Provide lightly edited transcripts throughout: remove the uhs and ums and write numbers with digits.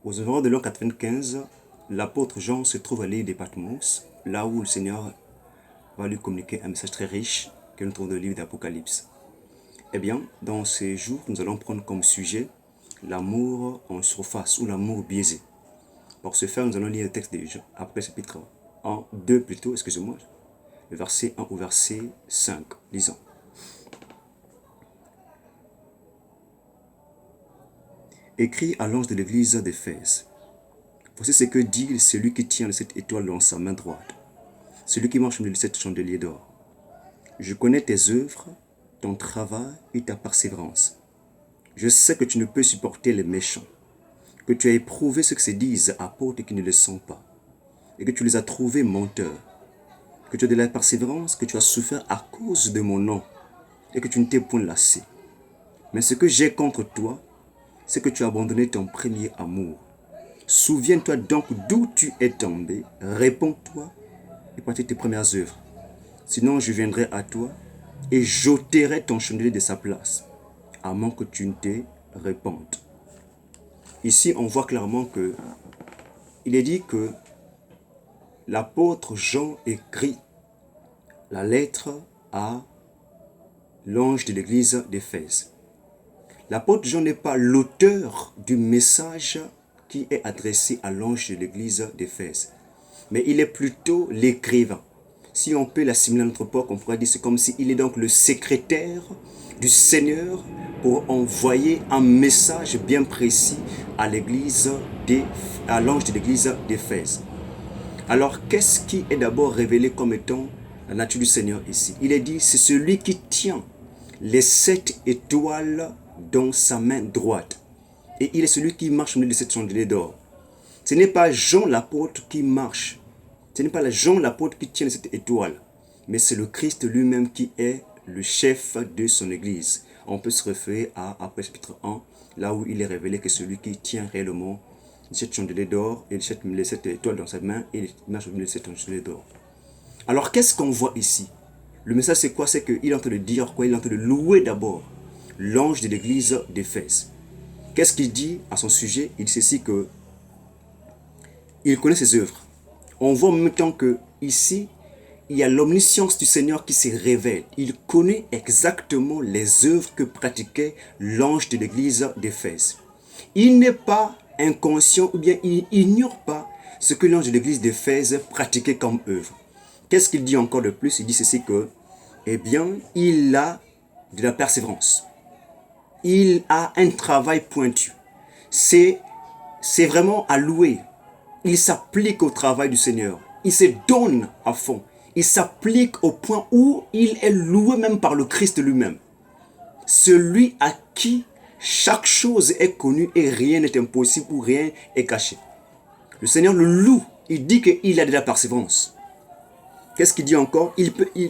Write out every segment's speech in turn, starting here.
Aux environs de l'an 95, l'apôtre Jean se trouve à l'île de Patmos, là où le Seigneur va lui communiquer un message très riche que nous trouvons dans le livre d'Apocalypse. Eh bien, dans ces jours, nous allons prendre comme sujet l'amour en surface ou l'amour biaisé. Pour ce faire, nous allons lire le texte de Jean, après chapitre 2 plutôt, excusez-moi, le verset 1 au verset 5. Lisons. Écrit à l'ange de l'église d'Éphèse. Voici ce que dit celui qui tient cette étoile dans sa main droite, celui qui marche au milieu de cette chandelier d'or. Je connais tes œuvres, ton travail et ta persévérance. Je sais que tu ne peux supporter les méchants, que tu as éprouvé ce que se disent apôtres et qui ne le sont pas, et que tu les as trouvés menteurs, que tu as de la persévérance, que tu as souffert à cause de mon nom, et que tu ne t'es point lassé. Mais ce que j'ai contre toi, c'est que tu as abandonné ton premier amour. Souviens-toi donc d'où tu es tombé, réponds-toi et pratique tes premières œuvres. Sinon je viendrai à toi et j'ôterai ton chandelier de sa place, à moins que tu ne te répandes. Ici on voit clairement que il est dit que l'apôtre Jean écrit la lettre à l'ange de l'église d'Éphèse. L'apôtre Jean n'est pas l'auteur du message qui est adressé à l'ange de l'église d'Éphèse, mais il est plutôt l'écrivain. Si on peut l'assimiler à notre époque, on pourrait dire c'est comme s'il est donc le secrétaire du Seigneur pour envoyer un message bien précis à l'ange de l'église d'Éphèse. Alors, qu'est-ce qui est d'abord révélé comme étant la nature du Seigneur ici? Il est dit, c'est celui qui tient les 7 étoiles dans sa main droite. Et il est celui qui marche au milieu de cette chandelier d'or. Ce n'est pas Jean l'apôtre qui marche. Ce n'est pas Jean l'apôtre qui tient cette étoile. Mais c'est le Christ lui-même qui est le chef de son église. On peut se référer à après chapitre 1, là où il est révélé que celui qui tient réellement cette chandelier d'or et les 7 étoiles dans sa main et il marche au milieu de cette chandelier d'or. Alors qu'est-ce qu'on voit ici? Le message c'est quoi? C'est qu'il est en train de dire quoi? Il est en train de louer d'abord l'ange de l'église d'Éphèse. Qu'est-ce qu'il dit à son sujet? Il dit ceci que il connaît ses œuvres. On voit en même temps que ici, il y a l'omniscience du Seigneur qui se révèle. Il connaît exactement les œuvres que pratiquait l'ange de l'église d'Éphèse. Il n'est pas inconscient ou bien il n'ignore pas ce que l'ange de l'église d'Éphèse pratiquait comme œuvre. Qu'est-ce qu'il dit encore de plus? Il dit ceci que, eh bien, il a de la persévérance. Il a un travail pointu. C'est vraiment à louer. Il s'applique au travail du Seigneur. Il se donne à fond. Il s'applique au point où il est loué même par le Christ lui-même. Celui à qui chaque chose est connue et rien n'est impossible ou rien est caché. Le Seigneur le loue. Il dit qu'il a de la persévérance. Qu'est-ce qu'il dit encore?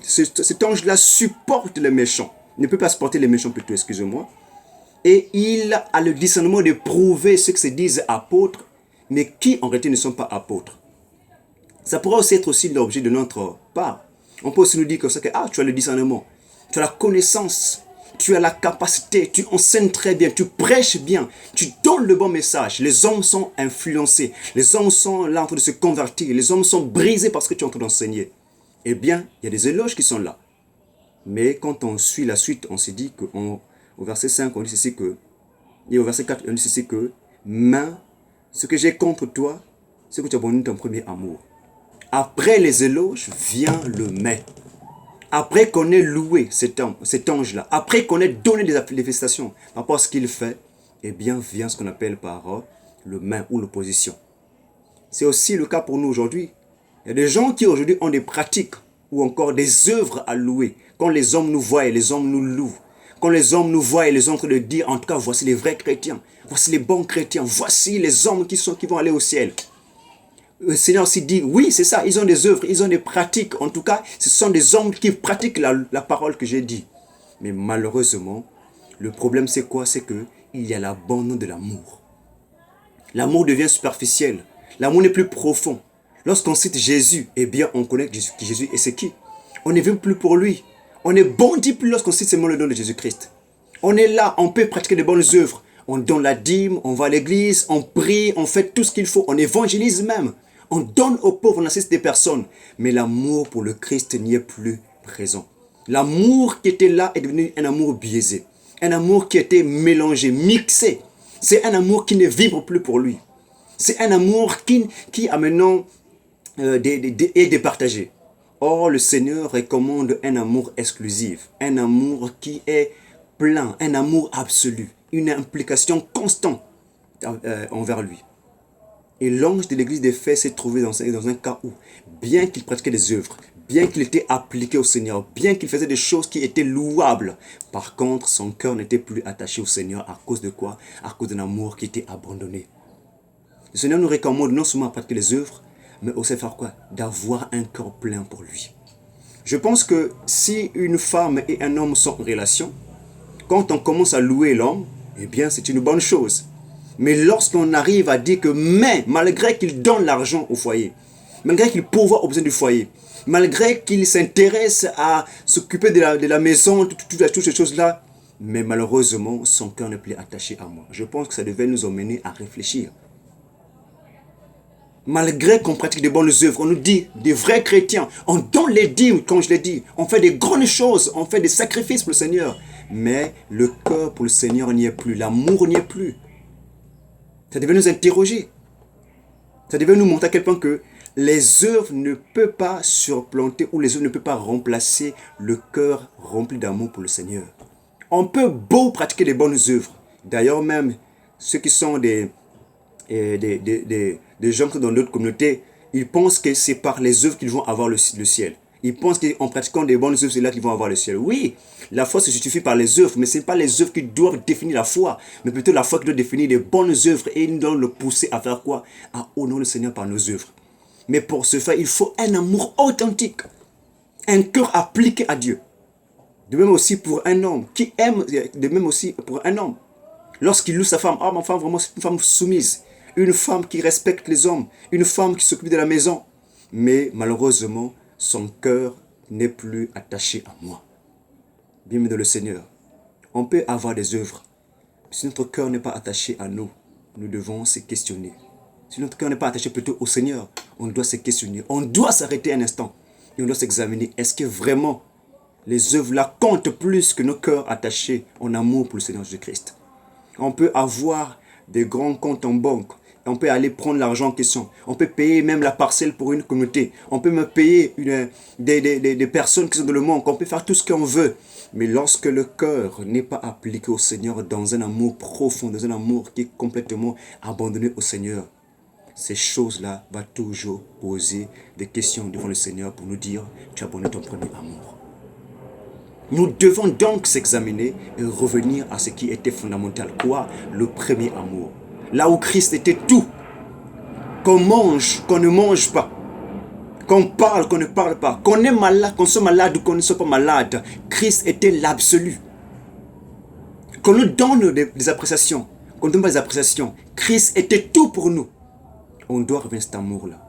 Cet ange-là supporte les méchants. Il ne peut pas supporter les méchants plutôt, excusez-moi. Et il a le discernement de prouver ce que se disent apôtres, mais qui en réalité ne sont pas apôtres. Ça pourrait aussi être aussi l'objet de notre part. On peut aussi nous dire que tu as le discernement, tu as la connaissance, tu as la capacité, tu enseignes très bien, tu prêches bien, tu donnes le bon message. Les hommes sont influencés, les hommes sont là en train de se convertir, les hommes sont brisés parce que tu es en train d'enseigner. Eh bien, il y a des éloges qui sont là. Mais quand on suit la suite, on se dit qu'au verset 5, on dit ceci que, et au verset 4, on dit ceci que, mais ce que j'ai contre toi, c'est que tu as abandonné ton premier amour. Après les éloges, vient le mais. Après qu'on ait loué cet ange-là, après qu'on ait donné des manifestations par rapport à ce qu'il fait, eh bien vient ce qu'on appelle par le mais ou l'opposition. C'est aussi le cas pour nous aujourd'hui. Il y a des gens qui aujourd'hui ont des pratiques ou encore des œuvres à louer. Quand les hommes nous voient et les hommes nous louent. Quand les hommes nous voient et les hommes de dire, en tout cas, voici les vrais chrétiens. Voici les bons chrétiens. Voici les hommes qui vont aller au ciel. Le Seigneur aussi dit, oui, c'est ça, ils ont des œuvres, ils ont des pratiques. En tout cas, ce sont des hommes qui pratiquent la parole que j'ai dit. Mais malheureusement, le problème c'est quoi? C'est qu'il y a l'abandon de l'amour. L'amour devient superficiel. L'amour n'est plus profond. Lorsqu'on cite Jésus, eh bien, on connaît que Jésus est qui? On ne vient plus pour lui. On est bondi plus lorsqu'on cite seulement le nom de Jésus-Christ. On est là, on peut pratiquer de bonnes œuvres. on donne la dîme, on va à l'église, on prie, on fait tout ce qu'il faut, on évangélise même. On donne aux pauvres, on assiste des personnes. Mais l'amour pour le Christ n'y est plus présent. L'amour qui était là est devenu un amour biaisé. Un amour qui était mélangé, mixé. C'est un amour qui ne vibre plus pour lui. C'est un amour qui a maintenant est départagé. Or, le Seigneur recommande un amour exclusif, un amour qui est plein, un amour absolu, une implication constante envers lui. Et l'ange de l'église d'Éphèse s'est trouvé dans un cas où, bien qu'il pratiquait des œuvres, bien qu'il était appliqué au Seigneur, bien qu'il faisait des choses qui étaient louables, par contre, son cœur n'était plus attaché au Seigneur. À cause de quoi? À cause d'un amour qui était abandonné. Le Seigneur nous recommande non seulement à pratiquer les œuvres, mais aussi à faire quoi? D'avoir un cœur plein pour lui. Je pense que si une femme et un homme sont en relation, quand on commence à louer l'homme, eh bien c'est une bonne chose. Mais lorsqu'on arrive à dire que malgré qu'il donne l'argent au foyer, malgré qu'il pourvoit aux besoins du foyer, malgré qu'il s'intéresse à s'occuper de la maison, toutes ces choses-là, mais malheureusement, son cœur n'est plus attaché à moi. Je pense que ça devait nous emmener à réfléchir. Malgré qu'on pratique de bonnes œuvres, on nous dit, des vrais chrétiens, on donne les dîmes, comme je l'ai dit, on fait des grandes choses, on fait des sacrifices pour le Seigneur. Mais le cœur pour le Seigneur n'y est plus, l'amour n'y est plus. Ça devait nous interroger. Ça devait nous montrer à quel point que les œuvres ne peuvent pas surplanter ou les œuvres ne peuvent pas remplacer le cœur rempli d'amour pour le Seigneur. On peut beau pratiquer les bonnes œuvres. D'ailleurs même, ceux qui sont des gens qui sont dans d'autres communautés, ils pensent que c'est par les œuvres qu'ils vont avoir le ciel. Ils pensent qu'en pratiquant des bonnes œuvres, c'est là qu'ils vont avoir le ciel. Oui, la foi se justifie par les œuvres, mais ce n'est pas les œuvres qui doivent définir la foi, mais plutôt la foi qui doit définir les bonnes œuvres et nous doit le pousser à faire quoi? À honorer le Seigneur par nos œuvres. Mais pour ce faire, il faut un amour authentique, un cœur appliqué à Dieu. De même aussi pour un homme qui aime, de même aussi pour un homme. Lorsqu'il loue sa femme, ma femme vraiment c'est une femme soumise, une femme qui respecte les hommes, une femme qui s'occupe de la maison. Mais malheureusement, son cœur n'est plus attaché à moi. Bien-aimé dans le Seigneur, on peut avoir des œuvres. Si notre cœur n'est pas attaché à nous, nous devons se questionner. Si notre cœur n'est pas attaché plutôt au Seigneur, on doit se questionner. On doit s'arrêter un instant et on doit s'examiner. Est-ce que vraiment les œuvres-là comptent plus que nos cœurs attachés en amour pour le Seigneur Jésus-Christ? On peut avoir des grands comptes en banque. On peut aller prendre l'argent en question. On peut payer même la parcelle pour une communauté. On peut même payer des personnes qui sont dans le monde. On peut faire tout ce qu'on veut. Mais lorsque le cœur n'est pas appliqué au Seigneur dans un amour profond, dans un amour qui est complètement abandonné au Seigneur, ces choses-là vont toujours poser des questions devant le Seigneur pour nous dire, tu as abandonné ton premier amour. Nous devons donc s'examiner et revenir à ce qui était fondamental. Quoi? Le premier amour. Là où Christ était tout. Qu'on mange, qu'on ne mange pas. Qu'on parle, qu'on ne parle pas. Qu'on est malade, qu'on soit malade ou qu'on ne soit pas malade. Christ était l'absolu. Qu'on nous donne des appréciations. Qu'on ne donne pas des appréciations. Christ était tout pour nous. On doit revenir à cet amour-là.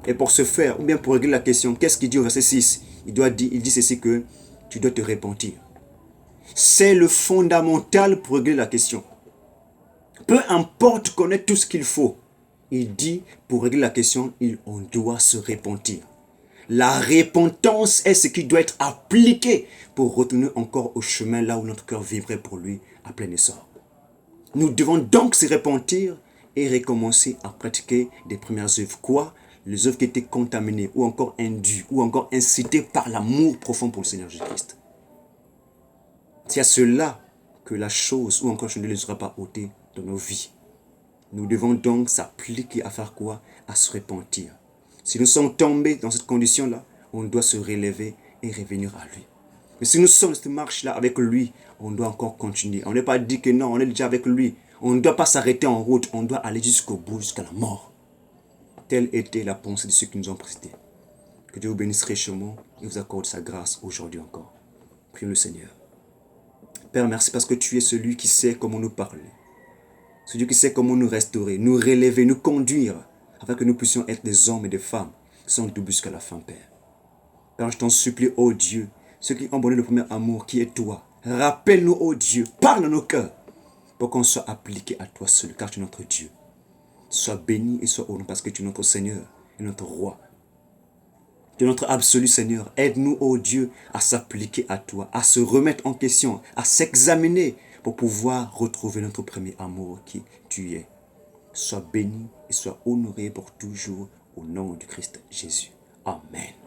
Et pour ce faire, ou bien pour régler la question, qu'est-ce qu'il dit au verset 6? Il dit ceci que tu dois te repentir. C'est le fondamental pour régler la question. Peu importe qu'on ait tout ce qu'il faut. Il dit, pour régler la question, on doit se repentir. La repentance est ce qui doit être appliqué pour retourner encore au chemin là où notre cœur vivrait pour lui à plein essor. Nous devons donc se repentir et recommencer à pratiquer des premières œuvres. Quoi? Les œuvres qui étaient contaminées ou encore indues ou encore incitées par l'amour profond pour le Seigneur Jésus-Christ. C'est à cela que la chose ou encore je ne les sera pas ôtée dans nos vies. Nous devons donc s'appliquer à faire quoi? À se repentir. Si nous sommes tombés dans cette condition-là, on doit se relever et revenir à lui. Mais si nous sommes dans cette marche-là avec lui, on doit encore continuer. On n'est pas dit que non, on est déjà avec lui. On ne doit pas s'arrêter en route, on doit aller jusqu'au bout, jusqu'à la mort. Telle était la pensée de ceux qui nous ont précédés. Que Dieu vous bénisse richement et vous accorde sa grâce aujourd'hui encore. Prions le Seigneur. Père, merci parce que tu es celui qui sait comment nous parler. Celui qui sait comment nous restaurer, nous relever, nous conduire, afin que nous puissions être des hommes et des femmes qui sont debout jusqu'à la fin, Père. Père, je t'en supplie, ô Dieu, ceux qui ont abandonné le premier amour qui est toi, rappelle-nous, ô Dieu, parle à nos cœurs. pour qu'on soit appliqué à toi seul, car tu es notre Dieu. Sois béni et sois honoré parce que tu es notre Seigneur et notre Roi. Tu es notre absolu Seigneur. Aide-nous, ô Dieu, à s'appliquer à toi, à se remettre en question, à s'examiner pour pouvoir retrouver notre premier amour qui tu es. Sois béni et sois honoré pour toujours au nom du Christ Jésus. Amen.